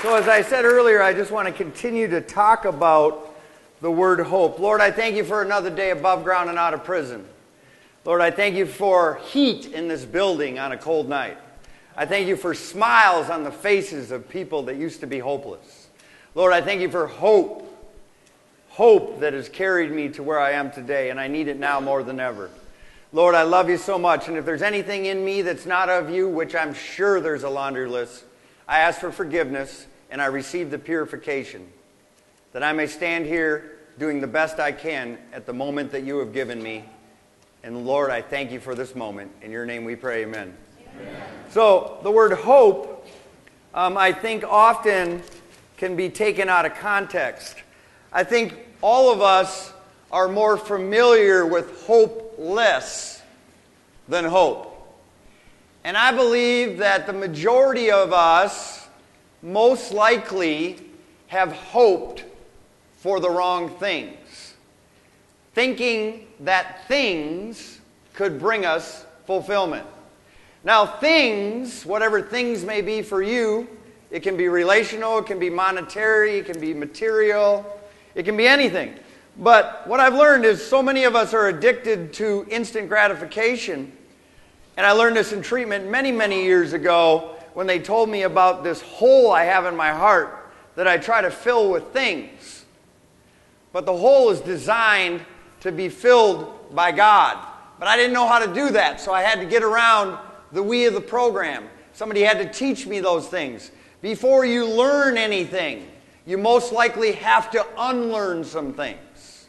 So as I said earlier, I just want to continue to talk about the word hope. Lord, I thank you for another day above ground and out of prison. Lord, I thank you for heat in this building on a cold night. I thank you for smiles on the faces of people that used to be hopeless. Lord, I thank you for hope. Hope that has carried me to where I am today, and I need it now more than ever. Lord, I love you so much, and if there's anything in me that's not of you, which I'm sure there's a laundry list, I ask for forgiveness, and I receive the purification, that I may stand here doing the best I can at the moment that you have given me. And Lord, I thank you for this moment. In your name we pray, amen. Amen. So the word hope, I think often can be taken out of context. I think all of us are more familiar with hopeless than hope. And I believe that the majority of us most likely have hoped for the wrong things, thinking that things could bring us fulfillment. Now things, whatever things may be for you, it can be relational, it can be monetary, it can be material, it can be anything. But what I've learned is so many of us are addicted to instant gratification. And I learned this in treatment many, many years ago when they told me about this hole I have in my heart that I try to fill with things. But the hole is designed to be filled by God. But I didn't know how to do that, so I had to get around the we of the program. Somebody had to teach me those things. Before you learn anything, you most likely have to unlearn some things.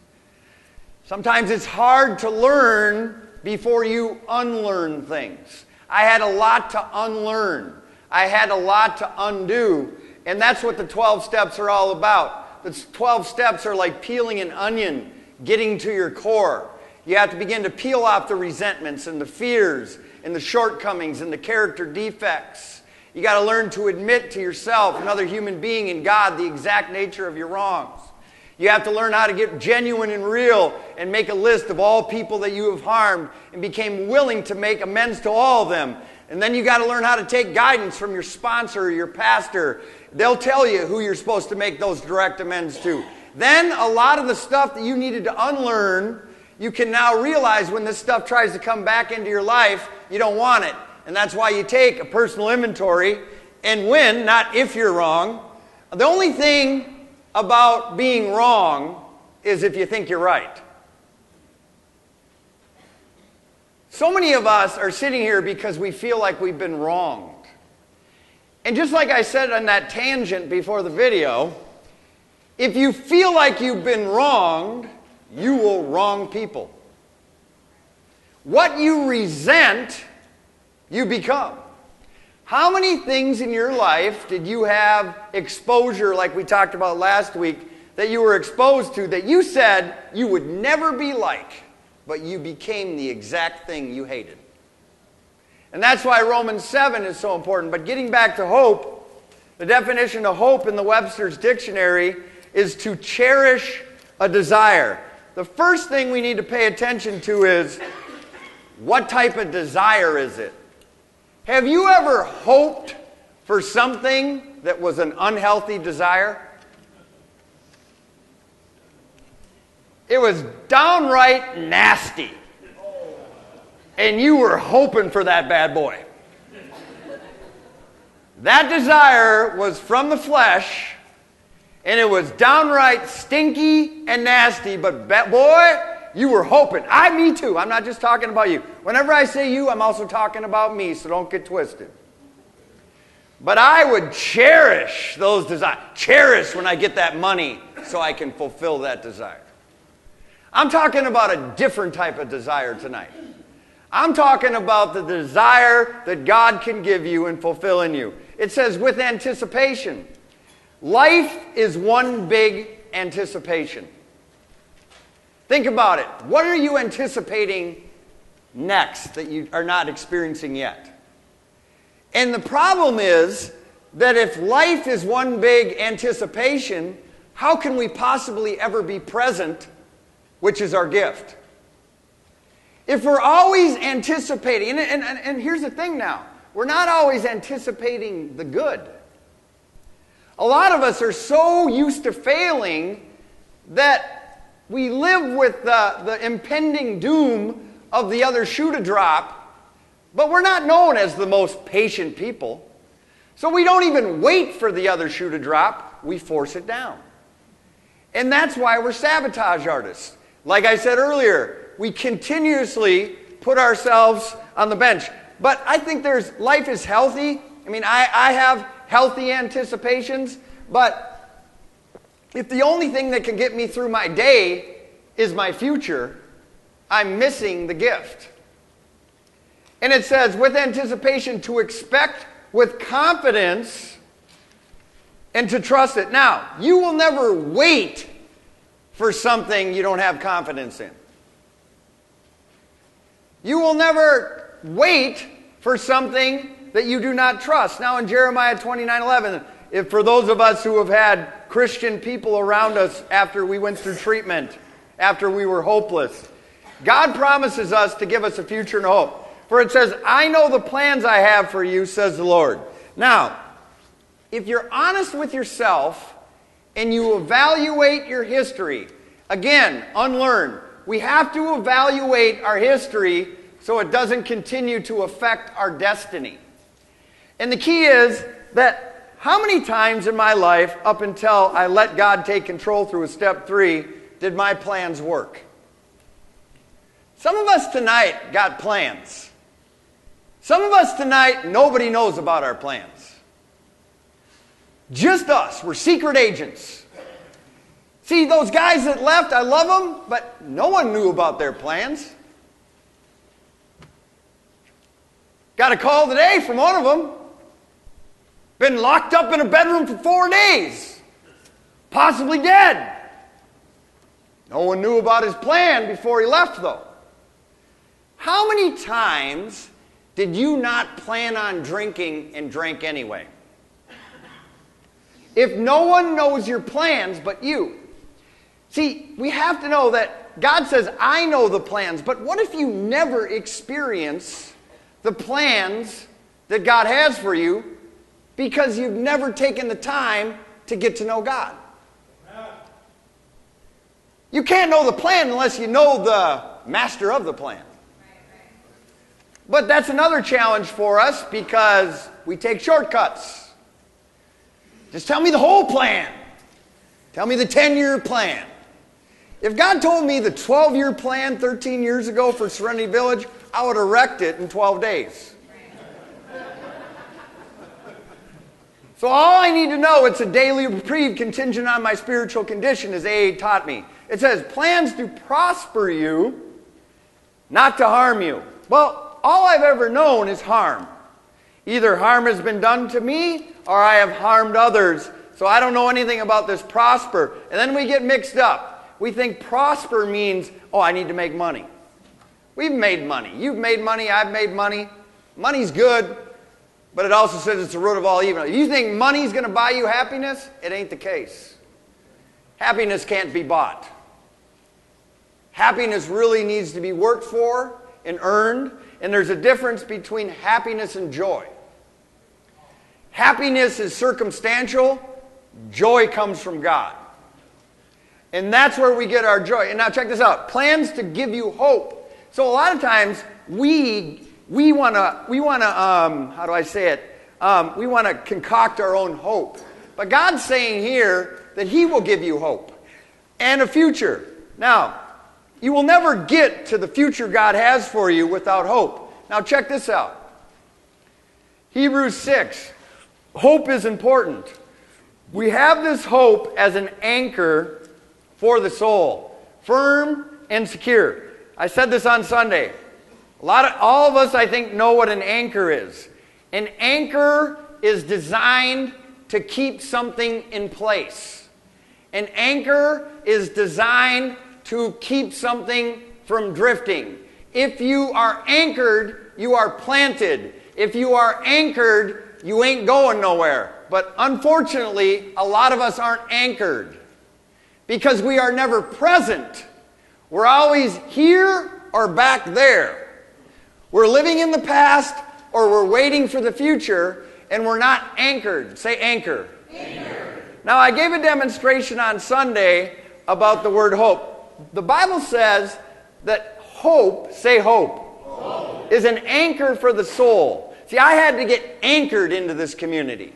Sometimes it's hard to learn before you unlearn things. I had a lot to unlearn. I had a lot to undo. And that's what the 12 steps are all about. The 12 steps are like peeling an onion, getting to your core. You have to begin to peel off the resentments and the fears and the shortcomings and the character defects. You got to learn to admit to yourself, another human being, and God, the exact nature of your wrongs. You have to learn how to get genuine and real and make a list of all people that you have harmed and became willing to make amends to all of them. And then you got to learn how to take guidance from your sponsor or your pastor. They'll tell you who you're supposed to make those direct amends to. Then a lot of the stuff that you needed to unlearn, you can now realize when this stuff tries to come back into your life, you don't want it. And that's why you take a personal inventory and when, not if you're wrong. The only thing about being wrong is if you think you're right. So many of us are sitting here because we feel like we've been wronged. And just like I said on that tangent before the video, if you feel like you've been wronged, you will wrong people. What you resent, you become. How many things in your life did you have exposure, like we talked about last week, that you were exposed to that you said you would never be like? But you became the exact thing you hated. And that's why Romans 7 is so important. But getting back to hope, the definition of hope in the Webster's Dictionary is to cherish a desire. The first thing we need to pay attention to is, what type of desire is it? Have you ever hoped for something that was an unhealthy desire? It was downright nasty. And you were hoping for that bad boy. That desire was from the flesh, and it was downright stinky and nasty, but boy, you were hoping. Me too. I'm not just talking about you. Whenever I say you, I'm also talking about me, so don't get twisted. But I would cherish those desires. Cherish when I get that money so I can fulfill that desire. I'm talking about a different type of desire tonight. I'm talking about the desire that God can give you and fulfill in you. It says with anticipation. Life is one big anticipation. Think about it. What are you anticipating next that you are not experiencing yet? And the problem is that if life is one big anticipation, how can we possibly ever be present, which is our gift? If we're always anticipating, and here's the thing now, we're not always anticipating the good. A lot of us are so used to failing that we live with the impending doom of the other shoe to drop, but we're not known as the most patient people. So we don't even wait for the other shoe to drop, we force it down. And that's why we're sabotage artists. Like I said earlier, we continuously put ourselves on the bench. But I think life is healthy. I mean, I have healthy anticipations, but if the only thing that can get me through my day is my future, I'm missing the gift. And it says, with anticipation, to expect with confidence and to trust it. Now, you will never wait for something you don't have confidence in. You will never wait for something that you do not trust. Now in Jeremiah 29:11, if for those of us who have had Christian people around us after we went through treatment, after we were hopeless, God promises us to give us a future and hope. For it says, I know the plans I have for you, says the Lord. Now, if you're honest with yourself and you evaluate your history, again, unlearn. We have to evaluate our history so it doesn't continue to affect our destiny. And the key is that how many times in my life, up until I let God take control through a step 3, did my plans work? Some of us tonight got plans. Some of us tonight, nobody knows about our plans. Just us. We're secret agents. See, those guys that left, I love them, but no one knew about their plans. Got a call today from one of them. Been locked up in a bedroom for 4 days. Possibly dead. No one knew about his plan before he left, though. How many times did you not plan on drinking and drank anyway? If no one knows your plans but you. See, we have to know that God says, I know the plans, but what if you never experience the plans that God has for you because you've never taken the time to get to know God? You can't know the plan unless you know the master of the plan. But that's another challenge for us because we take shortcuts. Just tell me the whole plan. Tell me the 10-year plan. If God told me the 12-year plan 13 years ago for Serenity Village, I would erect it in 12 days. So all I need to know, it's a daily reprieve contingent on my spiritual condition, as AA taught me. It says, plans to prosper you, not to harm you. Well, all I've ever known is harm. Either harm has been done to me, or I have harmed others. So I don't know anything about this prosper. And then we get mixed up. We think prosper means, oh, I need to make money. We've made money. You've made money. I've made money. Money's good, but it also says it's the root of all evil. You think money's going to buy you happiness? It ain't the case. Happiness can't be bought. Happiness really needs to be worked for and earned, and there's a difference between happiness and joy. Happiness is circumstantial. Joy comes from God. And that's where we get our joy. And now check this out. Plans to give you hope. So a lot of times we want to how do I say it? We want to concoct our own hope. But God's saying here that He will give you hope and a future. Now, you will never get to the future God has for you without hope. Now check this out. Hebrews 6. Hope is important. We have this hope as an anchor for the soul, firm and secure. I said this on Sunday. All of us, I think, know what an anchor is. An anchor is designed to keep something in place. An anchor is designed to keep something from drifting. If you are anchored, you are planted. If you are anchored, you ain't going nowhere. But unfortunately, a lot of us aren't anchored because we are never present. We're always here or back there. We're living in the past or we're waiting for the future, and we're not anchored. Say anchor. Anchor. Now, I gave a demonstration on Sunday about the word hope. The Bible says that hope, say hope, is an anchor for the soul. See, I had to get anchored into this community.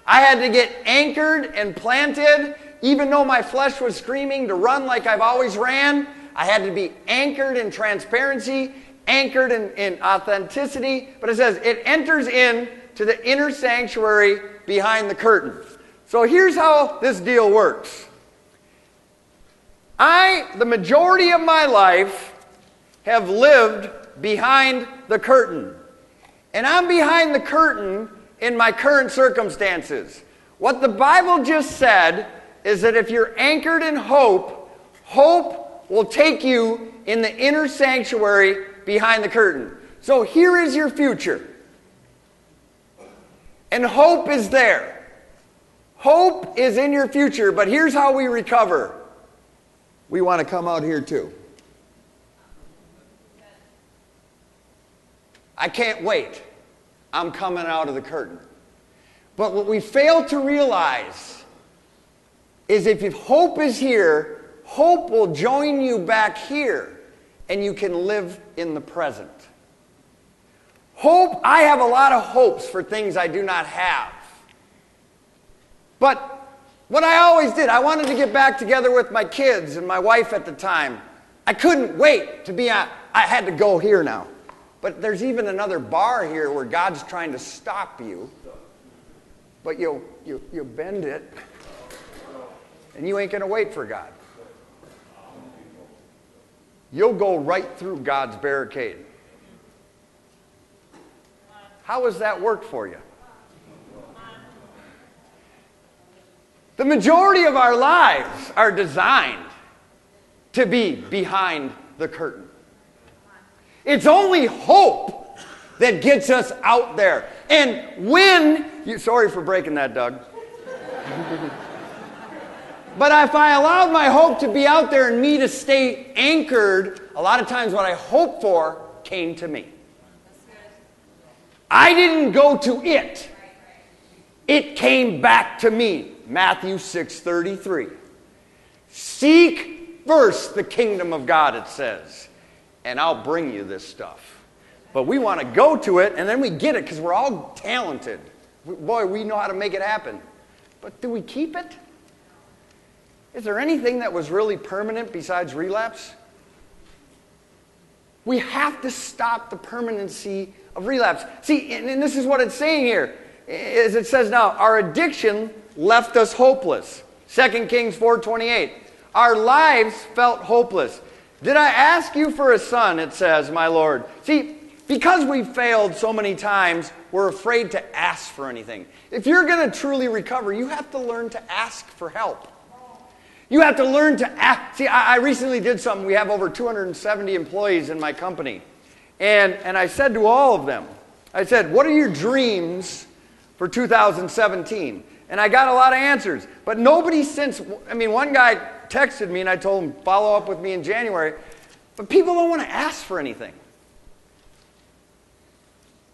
I had to get anchored and planted. Even though my flesh was screaming to run like I've always ran, I had to be anchored in transparency, anchored in authenticity. But it says it enters in to the inner sanctuary behind the curtain. So here's how this deal works. The majority of my life, have lived behind the curtain. And I'm behind the curtain in my current circumstances. What the Bible just said is that if you're anchored in hope, hope will take you in the inner sanctuary behind the curtain. So here is your future. And hope is there. Hope is in your future, but here's how we recover. We want to come out here too. I can't wait. I'm coming out of the curtain. But what we fail to realize is if hope is here, hope will join you back here, and you can live in the present. Hope, I have a lot of hopes for things I do not have. But what I always did, I wanted to get back together with my kids and my wife at the time. I couldn't wait to be I had to go here now. But there's even another bar here where God's trying to stop you. But you bend it, and you ain't going to wait for God. You'll go right through God's barricade. How has that worked for you? The majority of our lives are designed to be behind the curtain. It's only hope that gets us out there. And sorry for breaking that, Doug. But if I allowed my hope to be out there and me to stay anchored, a lot of times what I hoped for came to me. I didn't go to it. It came back to me. Matthew 6:33. Seek first the kingdom of God, it says, and I'll bring you this stuff. But we want to go to it, and then we get it because we're all talented. Boy, we know how to make it happen. But do we keep it? Is there anything that was really permanent besides relapse? We have to stop the permanency of relapse. See, and this is what it's saying here. As it says now, our addiction left us hopeless. 2 Kings 4:28. Our lives felt hopeless. Did I ask you for a son, it says, my Lord. See, because we failed so many times, we're afraid to ask for anything. If you're going to truly recover, you have to learn to ask for help. You have to learn to ask. See, I recently did something. We have over 270 employees in my company. And I said to all of them, I said, what are your dreams for 2017? And I got a lot of answers. But nobody one guy texted me and I told him, follow up with me in January. But people don't want to ask for anything.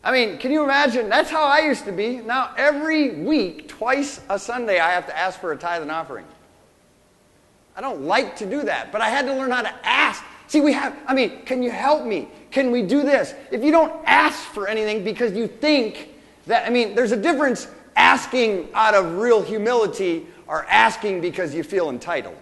Can you imagine? That's how I used to be. Now, every week, twice a Sunday, I have to ask for a tithe and offering. I don't like to do that, but I had to learn how to ask. See, can you help me? Can we do this? If you don't ask for anything because you think that, there's a difference asking out of real humility or asking because you feel entitled.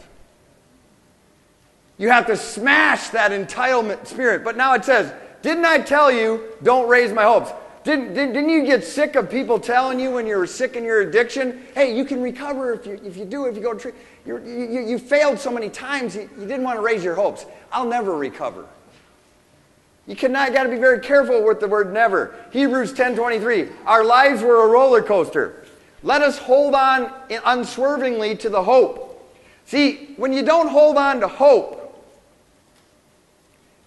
You have to smash that entitlement spirit. But now it says, didn't I tell you, don't raise my hopes? Didn't you get sick of people telling you when you were sick in your addiction, hey, you can recover if you go to treatment. You failed so many times, you didn't want to raise your hopes. I'll never recover. You got to be very careful with the word never. Hebrews 10:23. Our lives were a roller coaster. Let us hold on unswervingly to the hope. See, when you don't hold on to hope,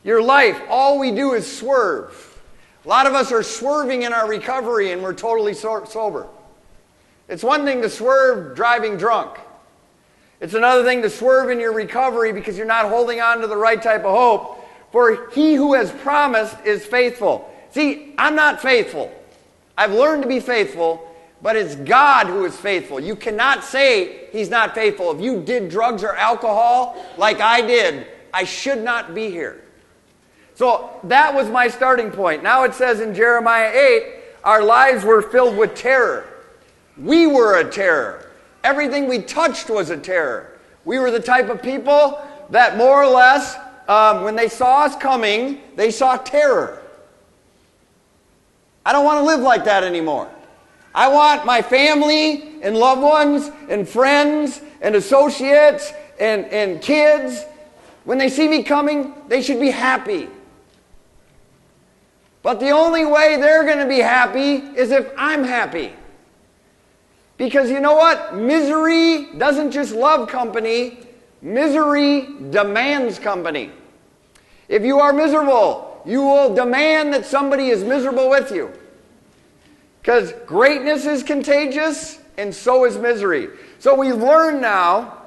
your life, all we do is swerve. A lot of us are swerving in our recovery and we're totally sober. It's one thing to swerve driving drunk. It's another thing to swerve in your recovery because you're not holding on to the right type of hope. For he who has promised is faithful. See, I'm not faithful. I've learned to be faithful, but it's God who is faithful. You cannot say he's not faithful. If you did drugs or alcohol like I did, I should not be here. So that was my starting point. Now it says in Jeremiah 8, our lives were filled with terror. We were a terror. Everything we touched was a terror. We were the type of people that more or less, when they saw us coming, they saw terror. I don't want to live like that anymore. I want my family and loved ones and friends and associates and kids, when they see me coming, they should be happy. But the only way they're going to be happy is if I'm happy. Because you know what? Misery doesn't just love company. Misery demands company. If you are miserable, you will demand that somebody is miserable with you. Because greatness is contagious, and so is misery. So we've learned now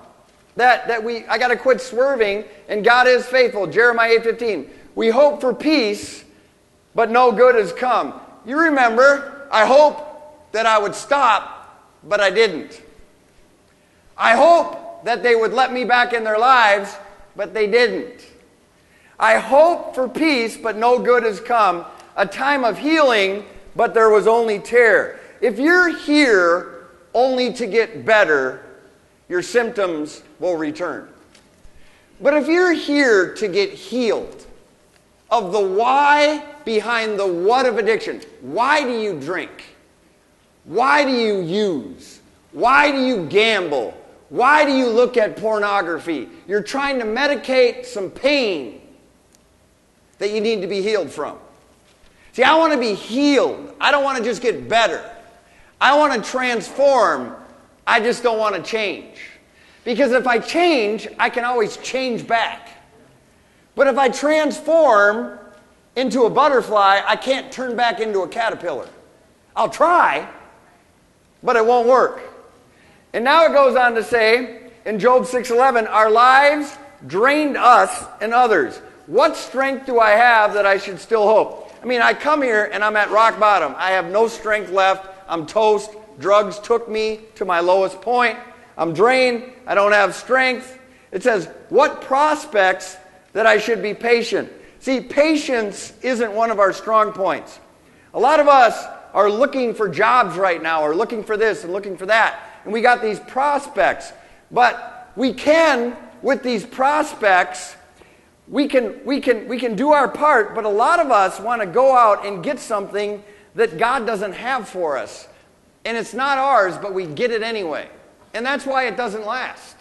that I got to quit swerving, and God is faithful. Jeremiah 8:15. We hope for peace, but no good has come. You remember, I hope that I would stop, but I didn't. I hope that they would let me back in their lives, but they didn't. I hope for peace, but no good has come. A time of healing, but there was only terror. If you're here only to get better, your symptoms will return. But if you're here to get healed of the why behind the what of addiction, why do you drink? Why do you use? Why do you gamble? Why do you look at pornography? You're trying to medicate some pain that you need to be healed from. See, I want to be healed. I don't want to just get better. I want to transform. I just don't want to change. Because if I change, I can always change back. But if I transform into a butterfly, I can't turn back into a caterpillar. I'll try, but it won't work. And now it goes on to say, in Job 6:11, our lives drained us and others. What strength do I have that I should still hope? I mean, I come here and I'm at rock bottom. I have no strength left. I'm toast. Drugs took me to my lowest point. I'm drained. I don't have strength. It says, what prospects that I should be patient? See, patience isn't one of our strong points. A lot of us are looking for jobs right now, or looking for this and looking for that. And we got these prospects. But we can, with these prospects, we can do our part, but a lot of us want to go out and get something that God doesn't have for us. And it's not ours, but we get it anyway. And that's why it doesn't last.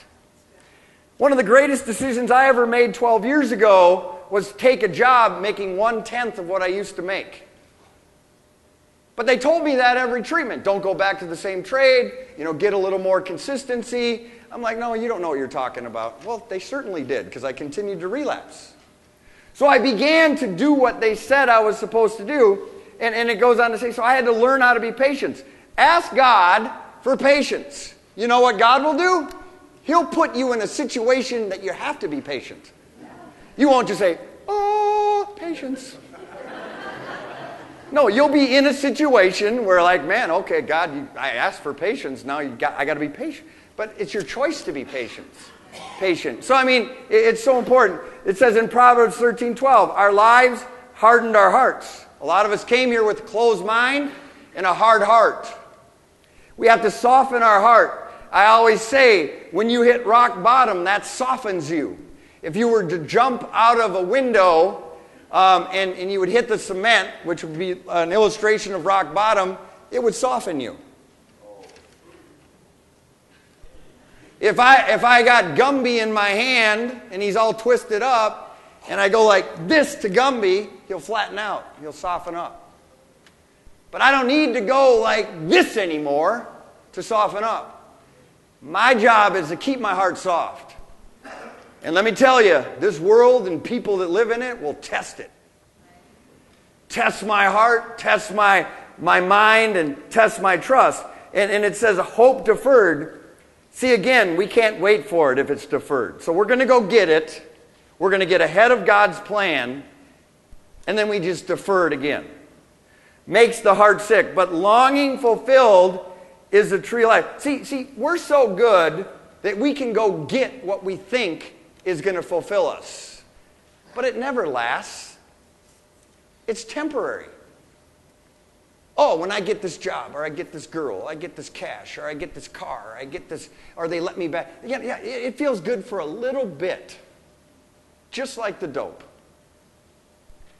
One of the greatest decisions I ever made 12 years ago was take a job making 1/10 of what I used to make. But they told me that every treatment. Don't go back to the same trade, get a little more consistency. I'm like, no, you don't know what you're talking about. Well, they certainly did, because I continued to relapse. So I began to do what they said I was supposed to do, and it goes on to say, so I had to learn how to be patient. Ask God for patience. You know what God will do? He'll put you in a situation that you have to be patient. You won't just say, oh, patience. No, you'll be in a situation where like, man, okay, God, I asked for patience, now I got to be patient. But it's your choice to be patient. So, I mean, it's so important. It says in Proverbs 13:12, our lives hardened our hearts. A lot of us came here with a closed mind and a hard heart. We have to soften our heart. I always say, when you hit rock bottom, that softens you. If you were to jump out of a window and you would hit the cement, which would be an illustration of rock bottom, it would soften you. If I got Gumby in my hand and he's all twisted up and I go like this to Gumby, he'll flatten out. He'll soften up. But I don't need to go like this anymore to soften up. My job is to keep my heart soft. And let me tell you, this world and people that live in it will test it. Test my heart, test my mind, and test my trust. And it says hope deferred. See, again, we can't wait for it if it's deferred. So we're going to go get it. We're going to get ahead of God's plan. And then we just defer it again. Makes the heart sick. But longing fulfilled is the tree of life. See, we're so good that we can go get what we think is going to fulfill us. But it never lasts. It's temporary. Oh, when I get this job, or I get this girl, I get this cash, or I get this car, or I get this, or they let me back. Yeah, it feels good for a little bit. Just like the dope.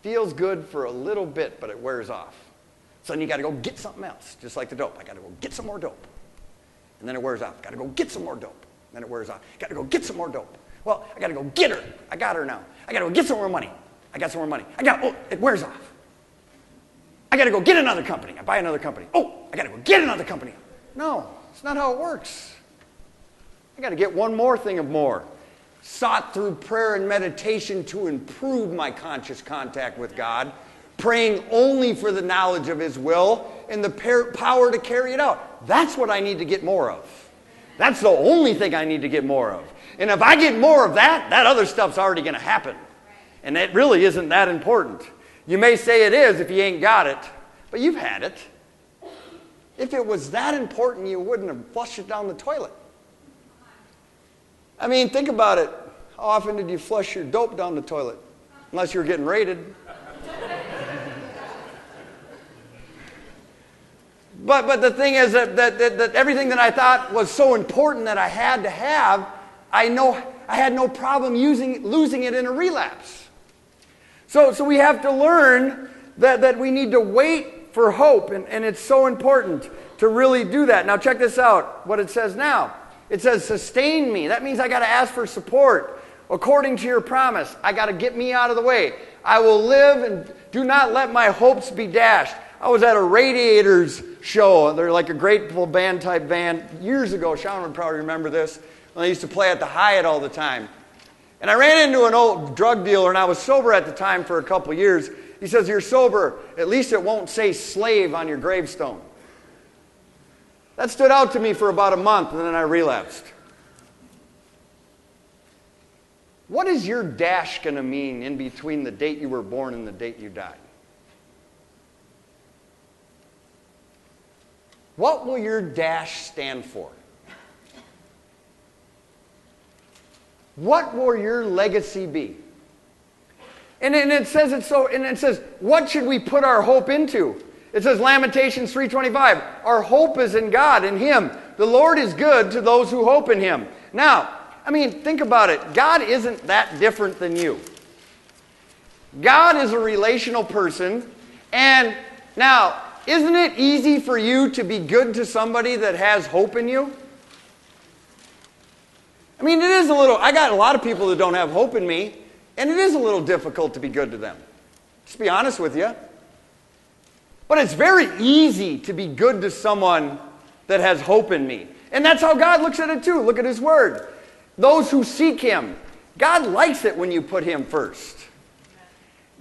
Feels good for a little bit, but it wears off. So then you got to go get something else, just like the dope. I got to go get some more dope. And then it wears off. Got to go get some more dope. Then it wears off. Got to go get some more dope. Well, I got to go get her. I got her now. I got to go get some more money. I got some more money. It wears off. I got to go get another company. I buy another company. Oh, I got to go get another company. No, it's not how it works. I got to get one more thing of more. Sought through prayer and meditation to improve my conscious contact with God, praying only for the knowledge of His will and the power to carry it out. That's what I need to get more of. That's the only thing I need to get more of. And if I get more of that, that other stuff's already going to happen. And it really isn't that important. You may say it is if you ain't got it, but you've had it. If it was that important, you wouldn't have flushed it down the toilet. I mean, think about it. How often did you flush your dope down the toilet? Unless you were getting raided. But the thing is that everything that I thought was so important that I had to have, I had no problem losing it in a relapse. So we have to learn that we need to wait for hope, and it's so important to really do that. Now check this out, what it says now. It says, sustain me. That means I got to ask for support. According to your promise, I got to get me out of the way. I will live and do not let my hopes be dashed. I was at a Radiators show. They're like a Grateful Band type band. Years ago, Sean would probably remember this. When I used to play at the Hyatt all the time. And I ran into an old drug dealer, and I was sober at the time for a couple years. He says, you're sober. At least it won't say slave on your gravestone. That stood out to me for about a month, and then I relapsed. What is your dash going to mean in between the date you were born and the date you died? What will your dash stand for? What will your legacy be? And it says what should we put our hope into? It says, Lamentations 3:25, our hope is in God, in Him. The Lord is good to those who hope in Him. Now, I mean, think about it. God isn't that different than you. God is a relational person. And now, isn't it easy for you to be good to somebody that has hope in you? I mean, it is a little, I got a lot of people that don't have hope in me, and it is a little difficult to be good to them. Just be honest with you. But it's very easy to be good to someone that has hope in me. And that's how God looks at it too. Look at His Word. Those who seek Him. God likes it when you put Him first.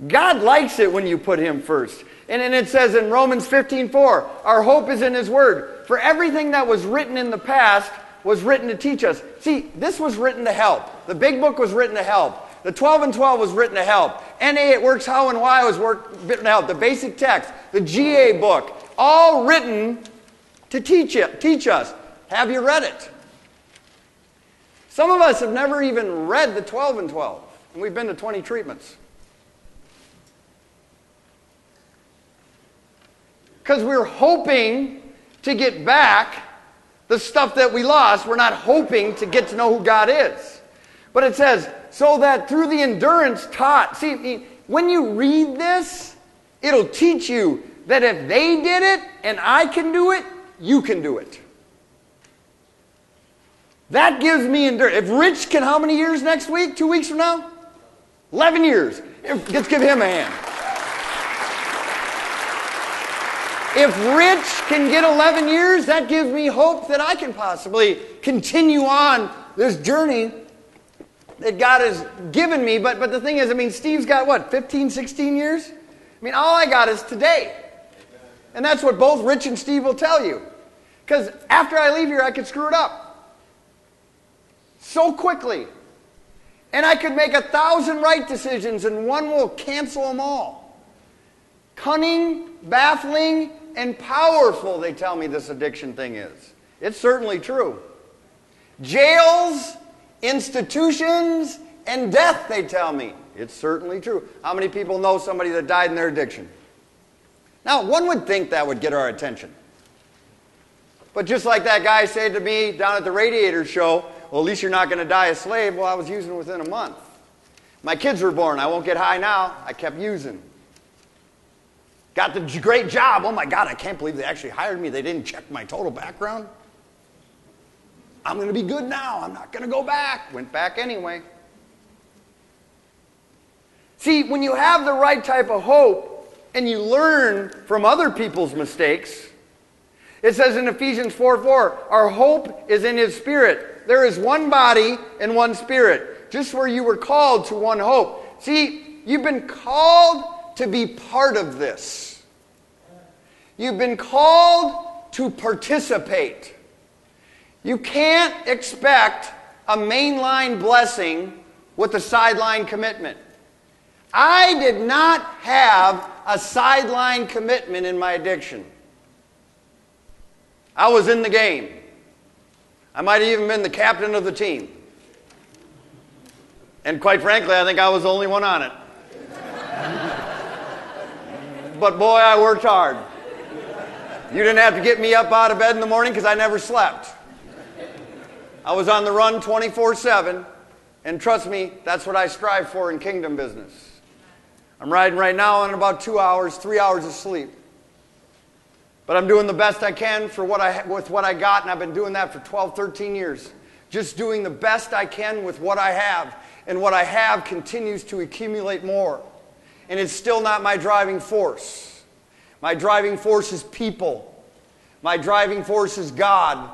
God likes it when you put Him first. And then it says in Romans 15:4, our hope is in His Word. For everything that was written in the past was written to teach us. See, this was written to help. The big book was written to help. The 12 and 12 was written to help. NA, it works how and why was written to help. The basic text, the GA book, all written to teach us. Have you read it? Some of us have never even read the 12 and 12, and we've been to 20 treatments. Because we're hoping to get back the stuff that we lost. We're not hoping to get to know who God is. But it says, so that through the endurance taught. See, when you read this, it'll teach you that if they did it and I can do it, you can do it. That gives me endurance. If Rich can, how many years next week? 2 weeks from now? 11 years. Let's give him a hand. If Rich can get 11 years, that gives me hope that I can possibly continue on this journey that God has given me. But the thing is, I mean, Steve's got what, 15, 16 years? I mean, all I got is today. And that's what both Rich and Steve will tell you. Because after I leave here, I could screw it up. So quickly. And I could make 1,000 right decisions and one will cancel them all. Cunning, baffling, and powerful, they tell me this addiction thing is. It's certainly true. Jails, institutions, and death, they tell me. It's certainly true. How many people know somebody that died in their addiction? Now, one would think that would get our attention. But just like that guy said to me down at the Radiator show, well, at least you're not going to die a slave. Well, I was using within a month. My kids were born. I won't get high now. I kept using. Got the great job. Oh, my God, I can't believe they actually hired me. They didn't check my total background. I'm going to be good now. I'm not going to go back. Went back anyway. See, when you have the right type of hope and you learn from other people's mistakes, it says in Ephesians 4:4, our hope is in His Spirit. There is one body and one Spirit, just where you were called to one hope. See, you've been called to be part of this. You've been called to participate. You can't expect a mainline blessing with a sideline commitment. I did not have a sideline commitment in my addiction. I was in the game. I might have even been the captain of the team. And quite frankly, I think I was the only one on it. But boy, I worked hard. You didn't have to get me up out of bed in the morning because I never slept. I was on the run 24/7, and trust me, that's what I strive for in kingdom business. I'm riding right now on about 2 hours, 3 hours of sleep. But I'm doing the best I can with what I got, and I've been doing that for 12, 13 years. Just doing the best I can with what I have, and what I have continues to accumulate more. And it's still not my driving force. My driving force is people. My driving force is God.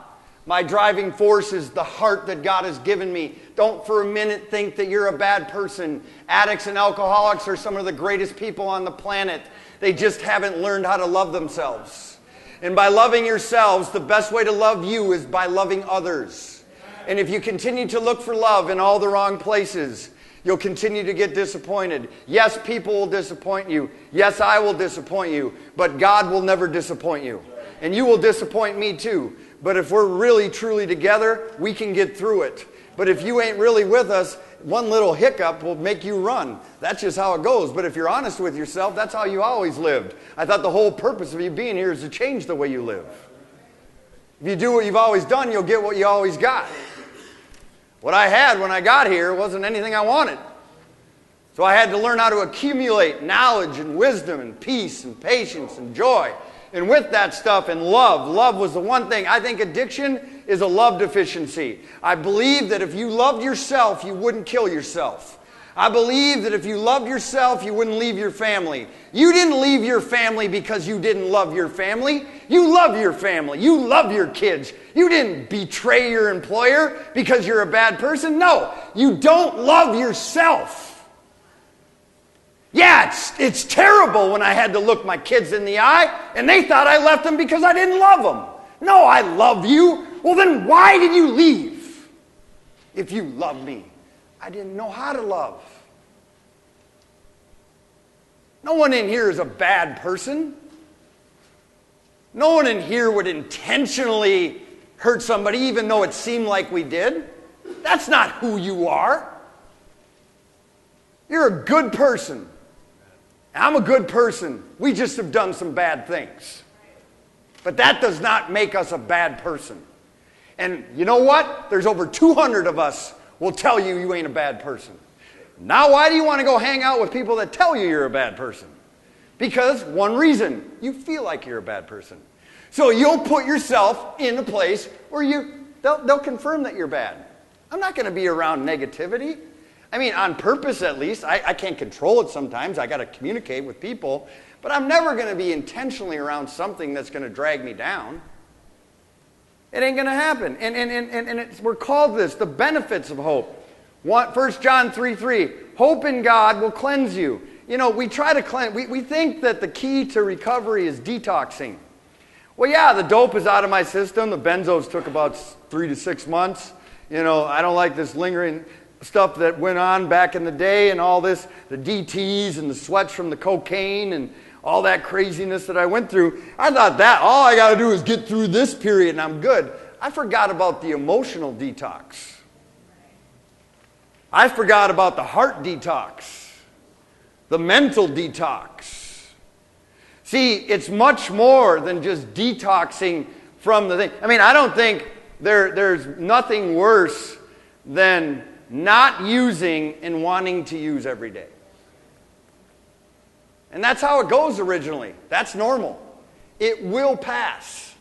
My driving force is the heart that God has given me. Don't for a minute think that you're a bad person. Addicts and alcoholics are some of the greatest people on the planet. They just haven't learned how to love themselves. And by loving yourselves, the best way to love you is by loving others. And if you continue to look for love in all the wrong places, you'll continue to get disappointed. Yes, people will disappoint you. Yes, I will disappoint you. But God will never disappoint you. And you will disappoint me too. But if we're really, truly together, we can get through it. But if you ain't really with us, one little hiccup will make you run. That's just how it goes. But if you're honest with yourself, that's how you always lived. I thought the whole purpose of you being here is to change the way you live. If you do what you've always done, you'll get what you always got. What I had when I got here wasn't anything I wanted. So I had to learn how to accumulate knowledge and wisdom and peace and patience and joy. And with that stuff and love was the one thing. I think addiction is a love deficiency. I believe that if you loved yourself, you wouldn't kill yourself. I believe that if you loved yourself, you wouldn't leave your family. You didn't leave your family because you didn't love your family. You love your family. You love your kids. You didn't betray your employer because you're a bad person. No, you don't love yourself. Yeah, it's terrible when I had to look my kids in the eye and they thought I left them because I didn't love them. No, I love you. Well, then why did you leave? If you love me, I didn't know how to love. No one in here is a bad person. No one in here would intentionally hurt somebody even though it seemed like we did. That's not who you are. You're a good person. I'm a good person. We just have done some bad things. But that does not make us a bad person. And you know what? There's over 200 of us will tell you you ain't a bad person. Now why do you want to go hang out with people that tell you you're a bad person? Because one reason, you feel like you're a bad person. So you'll put yourself in a place where they'll confirm that you're bad. I'm not going to be around negativity. I mean, on purpose at least. I can't control it sometimes. I got to communicate with people. But I'm never going to be intentionally around something that's going to drag me down. It ain't going to happen. And we're called this, the benefits of hope. 1 John 3:3, hope in God will cleanse you. You know, we try to cleanse. We think that the key to recovery is detoxing. Well, yeah, the dope is out of my system. The benzos took about 3 to 6 months. You know, I don't like this lingering stuff that went on back in the day and all this, the DTs and the sweats from the cocaine and all that craziness that I went through, I thought that all I got to do is get through this period and I'm good. I forgot about the emotional detox. I forgot about the heart detox, the mental detox. See, it's much more than just detoxing from the thing. I mean, I don't think there's nothing worse than not using and wanting to use every day. And that's how it goes originally. That's normal. It will pass.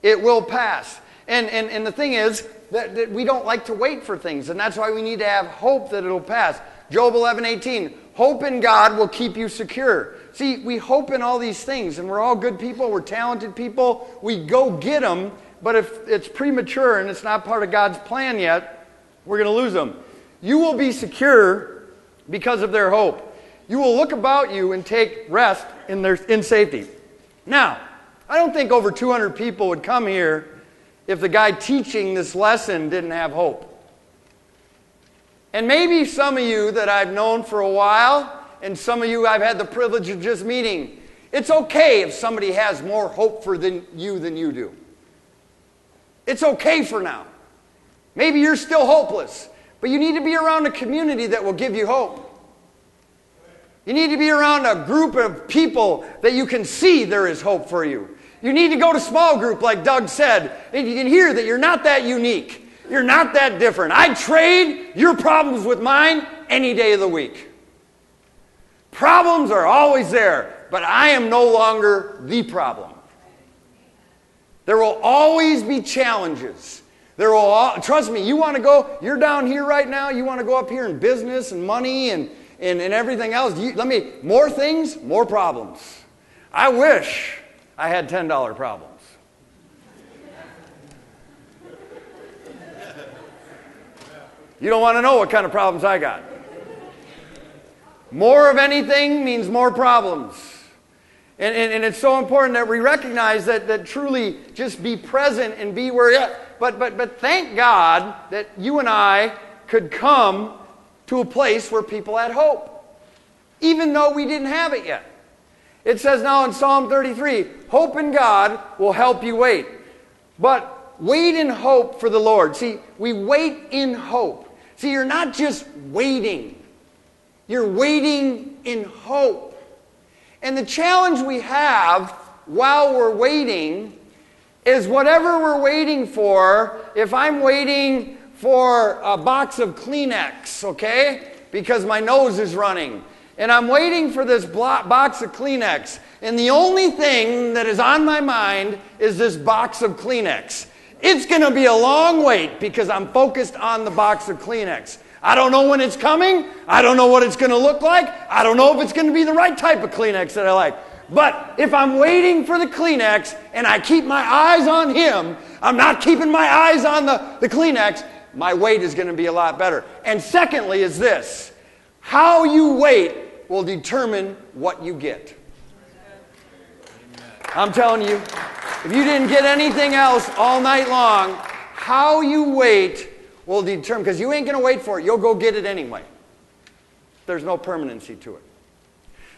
It will pass. And the thing is that we don't like to wait for things, and that's why we need to have hope that it'll pass. Job 11:18, hope in God will keep you secure. See, we hope in all these things, and we're all good people, we're talented people, we go get them, but if it's premature and it's not part of God's plan yet, we're going to lose them. You will be secure because of their hope. You will look about you and take rest in safety. Now, I don't think over 200 people would come here if the guy teaching this lesson didn't have hope. And maybe some of you that I've known for a while, and some of you I've had the privilege of just meeting, it's okay if somebody has more hope for you than you do. It's okay for now. Maybe you're still hopeless, but you need to be around a community that will give you hope. You need to be around a group of people that you can see there is hope for you. You need to go to small group like Doug said, and you can hear that you're not that unique. You're not that different. I'd trade your problems with mine any day of the week. Problems are always there, but I am no longer the problem. There will always be challenges. Trust me, you want to go, you're down here right now, you want to go up here in business and money and everything else. More things, more problems. I wish I had $10 problems. You don't want to know what kind of problems I got. More of anything means more problems. And it's so important that we recognize that truly just be present and be where you're at. But thank God that you and I could come to a place where people had hope, even though we didn't have it yet. It says now in Psalm 33, hope in God will help you wait. But wait in hope for the Lord. See, we wait in hope. See, you're not just waiting. You're waiting in hope. And the challenge we have while we're waiting is whatever we're waiting for, if I'm waiting for a box of Kleenex, okay, because my nose is running, and I'm waiting for this box of Kleenex, and the only thing that is on my mind is this box of Kleenex. It's going to be a long wait because I'm focused on the box of Kleenex. I don't know when it's coming. I don't know what it's going to look like. I don't know if it's going to be the right type of Kleenex that I like. But if I'm waiting for the Kleenex and I keep my eyes on him, I'm not keeping my eyes on the Kleenex, my wait is going to be a lot better. And secondly is this: how you wait will determine what you get. I'm telling you, if you didn't get anything else all night long, how you wait will determine, because you ain't going to wait for it. You'll go get it anyway. There's no permanency to it.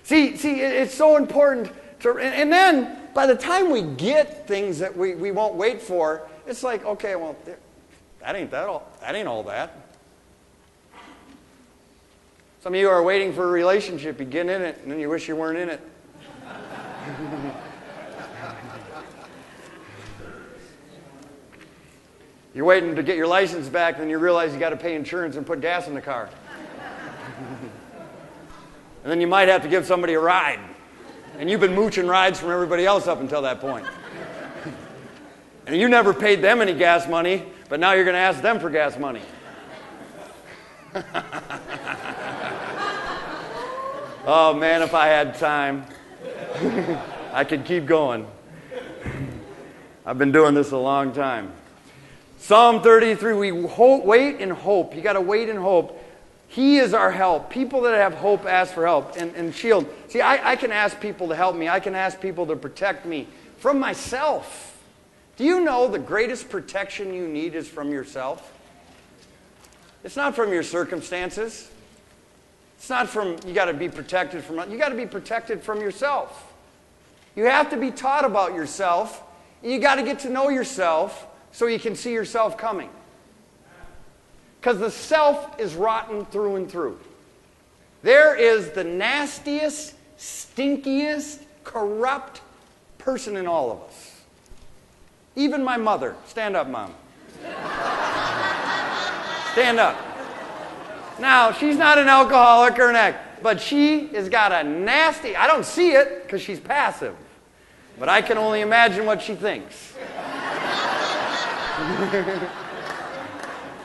See, it's so important to, and then by the time we get things that we won't wait for, it's like, okay, well, that ain't all that. Some of you are waiting for a relationship, you get in it, and then you wish you weren't in it. You're waiting to get your license back, then you realize you got to pay insurance and put gas in the car. And then you might have to give somebody a ride. And you've been mooching rides from everybody else up until that point. And you never paid them any gas money, but now you're going to ask them for gas money. Oh man, if I had time, I could keep going. I've been doing this a long time. Psalm 33, we wait in hope. You got to wait in hope. He is our help. People that have hope ask for help and shield. See, I can ask people to help me. I can ask people to protect me from myself. Do you know the greatest protection you need is from yourself? It's not from your circumstances. It's not from, you got to be protected from, you got to be protected from yourself. You have to be taught about yourself, and you got to get to know yourself so you can see yourself coming. Because the self is rotten through and through. There is the nastiest, stinkiest, corrupt person in all of us. Even my mother. Stand up, Mom. Stand up. Now, she's not an alcoholic or an addict, but she has got a nasty, I don't see it because she's passive, but I can only imagine what she thinks.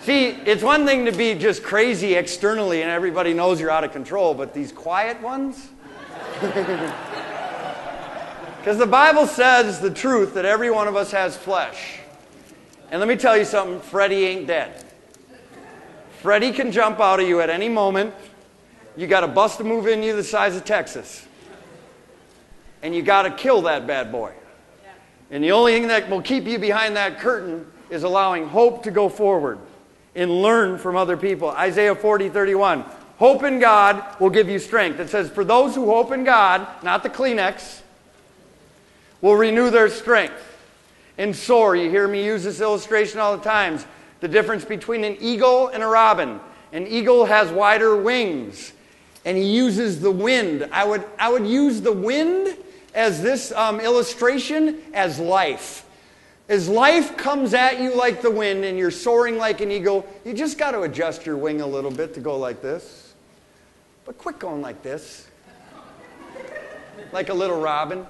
See, it's one thing to be just crazy externally and everybody knows you're out of control, but these quiet ones? Because the Bible says the truth that every one of us has flesh. And let me tell you something, Freddie ain't dead. Freddie can jump out of you at any moment. You got a bust a move in you the size of Texas. And you got to kill that bad boy. And the only thing that will keep you behind that curtain is allowing hope to go forward and learn from other people. Isaiah 40:31. Hope in God will give you strength. It says, for those who hope in God, not the Kleenex, will renew their strength and soar. You hear me use this illustration all the time. The difference between an eagle and a robin. An eagle has wider wings, and he uses the wind. I would use the wind as this illustration as life. As life comes at you like the wind and you're soaring like an eagle, you just got to adjust your wing a little bit to go like this. But quit going like this. Like a little robin.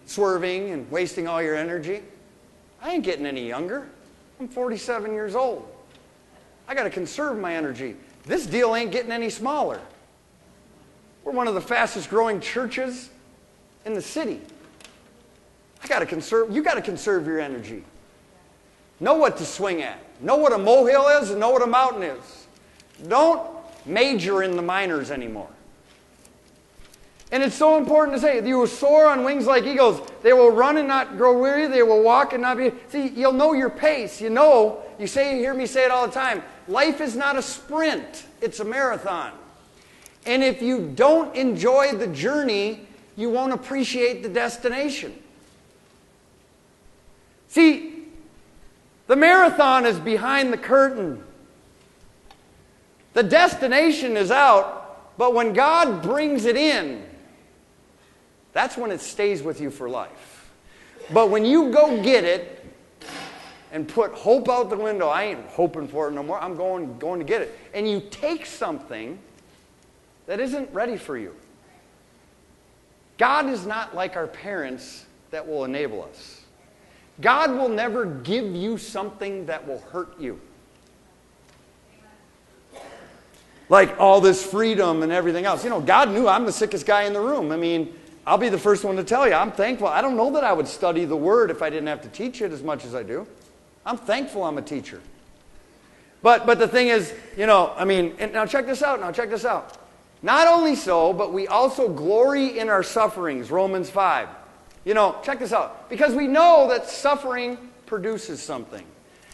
Swerving and wasting all your energy. I ain't getting any younger. I'm 47 years old. I got to conserve my energy. This deal ain't getting any smaller. We're one of the fastest growing churches in the city. You got to conserve your energy. Know what to swing at. Know what a molehill is and know what a mountain is. Don't major in the minors anymore. And it's so important to say, you will soar on wings like eagles. They will run and not grow weary. They will walk and not be... See, you'll know your pace. You hear me say it all the time. Life is not a sprint. It's a marathon. And if you don't enjoy the journey, you won't appreciate the destination. See, the marathon is behind the curtain. The destination is out, but when God brings it in, that's when it stays with you for life. But when you go get it and put hope out the window, I ain't hoping for it no more, I'm going to get it. And you take something that isn't ready for you. God is not like our parents that will enable us. God will never give you something that will hurt you. Like all this freedom and everything else. God knew I'm the sickest guy in the room. I mean, I'll be the first one to tell you, I'm thankful. I don't know that I would study the Word if I didn't have to teach it as much as I do. I'm thankful I'm a teacher. But the thing is, and now check this out, Not only so, but we also glory in our sufferings, Romans 5. Check this out. Because we know that suffering produces something.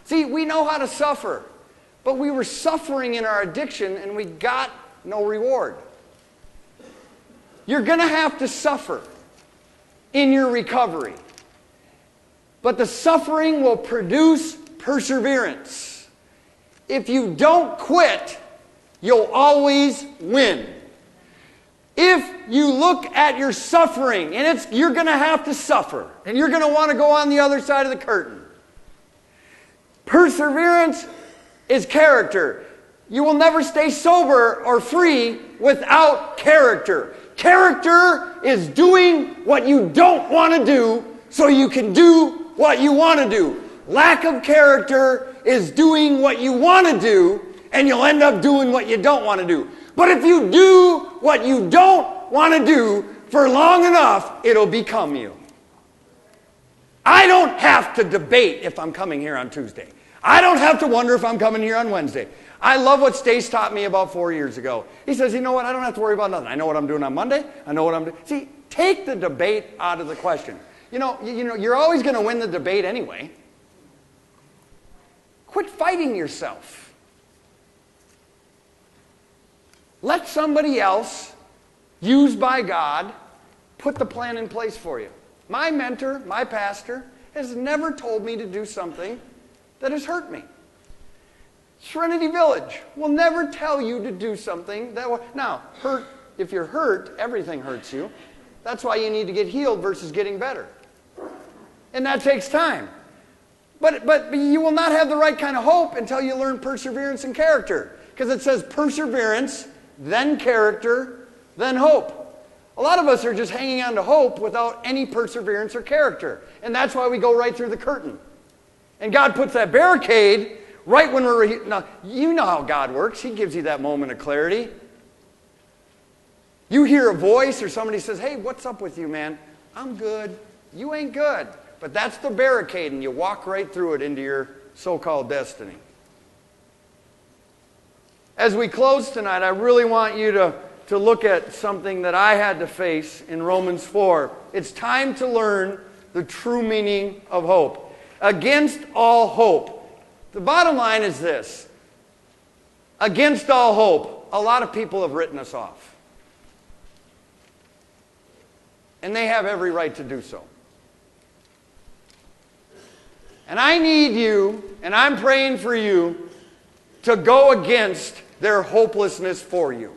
See, we know how to suffer. But we were suffering in our addiction and we got no reward. You're going to have to suffer in your recovery. But the suffering will produce perseverance. If you don't quit, you'll always win. If you look at your suffering, and you're going to have to suffer, and you're going to want to go on the other side of the curtain. Perseverance is character. You will never stay sober or free without character. Character is doing what you don't want to do so you can do what you want to do. Lack of character is doing what you want to do and you'll end up doing what you don't want to do. But if you do what you don't want to do for long enough, it'll become you. I don't have to debate if I'm coming here on Tuesday. I don't have to wonder if I'm coming here on Wednesday. I love what Stace taught me about 4 years ago. He says, you know what, I don't have to worry about nothing. I know what I'm doing on Monday. I know what I'm doing. See, take the debate out of the question. You're always going to win the debate anyway. Quit fighting yourself. Let somebody else, used by God, put the plan in place for you. My mentor, my pastor, has never told me to do something that has hurt me. Serenity Village will never tell you to do something that will... Now, if you're hurt, everything hurts you. That's why you need to get healed versus getting better. And that takes time. But you will not have the right kind of hope until you learn perseverance and character. Because it says perseverance, then character, then hope. A lot of us are just hanging on to hope without any perseverance or character. And that's why we go right through the curtain. And God puts that barricade right when we're... Now, you know how God works. He gives you that moment of clarity. You hear a voice or somebody says, hey, what's up with you, man? I'm good. You ain't good. But that's the barricade, and you walk right through it into your so-called destiny. As we close tonight, I really want you to look at something that I had to face in Romans 4. It's time to learn the true meaning of hope. Against all hope. The bottom line is this. Against all hope, a lot of people have written us off. And they have every right to do so. And I need you, and I'm praying for you, to go against their hopelessness for you.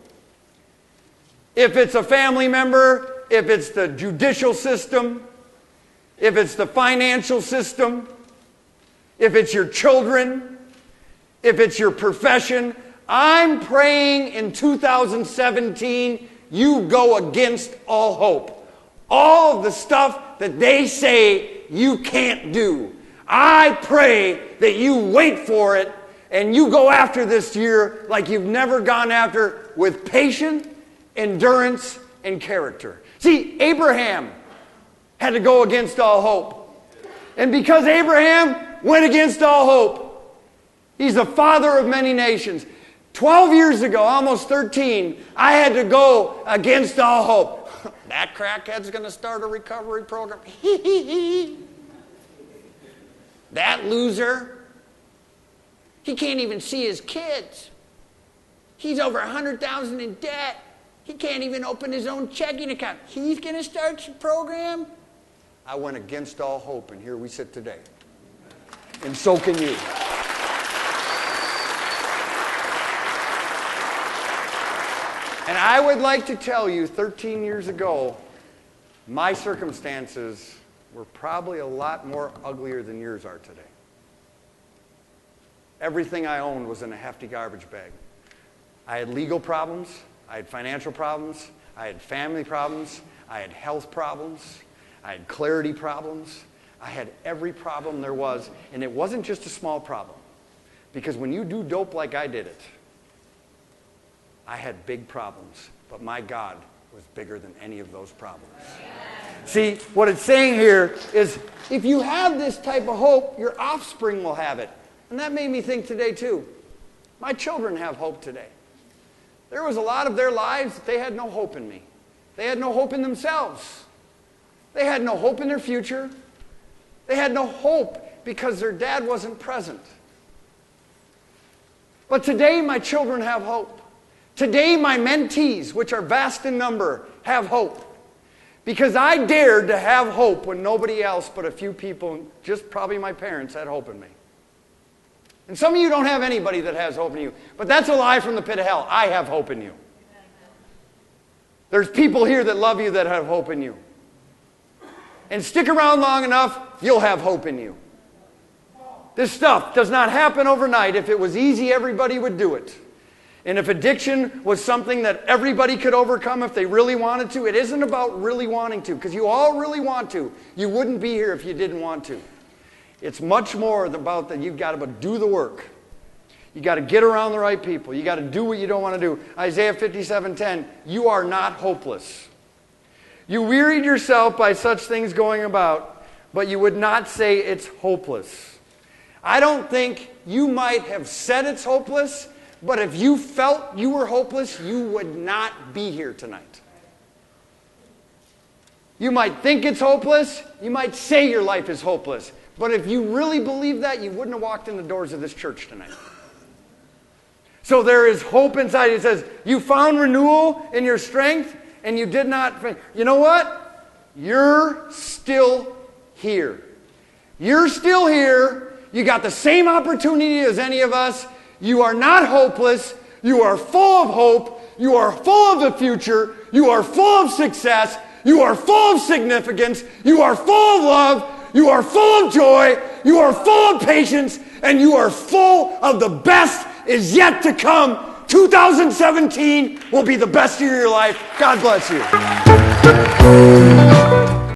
If it's a family member, if it's the judicial system, if it's the financial system, if it's your children, if it's your profession, I'm praying in 2017 you go against all hope. All of the stuff that they say you can't do. I pray that you wait for it and you go after this year like you've never gone after, with patience, endurance, and character. See, Abraham had to go against all hope. And because Abraham went against all hope, he's the father of many nations. 12 years ago, almost 13, I had to go against all hope. That crackhead's going to start a recovery program. That loser, he can't even see his kids. He's over $100,000 in debt. He can't even open his own checking account. He's going to start your program? I went against all hope, and here we sit today. And so can you. And I would like to tell you, 13 years ago, my circumstances were probably a lot more uglier than yours are today. Everything I owned was in a hefty garbage bag. I had legal problems. I had financial problems. I had family problems. I had health problems. I had clarity problems. I had every problem there was. And it wasn't just a small problem. Because when you do dope like I did it, I had big problems. But my God was bigger than any of those problems. See, what it's saying here is, if you have this type of hope, your offspring will have it. And that made me think today too. My children have hope today. There was a lot of their lives that they had no hope in me. They had no hope in themselves. They had no hope in their future. They had no hope because their dad wasn't present. But today my children have hope. Today my mentees, which are vast in number, have hope. Because I dared to have hope when nobody else but a few people, just probably my parents, had hope in me. And some of you don't have anybody that has hope in you. But that's a lie from the pit of hell. I have hope in you. There's people here that love you that have hope in you. And stick around long enough, you'll have hope in you. This stuff does not happen overnight. If it was easy, everybody would do it. And if addiction was something that everybody could overcome if they really wanted to, it isn't about really wanting to, because you all really want to. You wouldn't be here if you didn't want to. It's much more about that you've got to do the work. You got to get around the right people. You got to do what you don't want to do. Isaiah 57:10, you are not hopeless. You wearied yourself by such things going about, but you would not say it's hopeless. I don't think you might have said it's hopeless, but if you felt you were hopeless, you would not be here tonight. You might think it's hopeless. You might say your life is hopeless. But if you really believe that, you wouldn't have walked in the doors of this church tonight. So there is hope inside. He says, you found renewal in your strength and you did not faint. You know what? You're still here. You're still here. You got the same opportunity as any of us. You are not hopeless. You are full of hope. You are full of the future. You are full of success. You are full of significance. You are full of love. You are full of joy. You are full of patience. And you are full of the best is yet to come. 2017 will be the best year of your life. God bless you.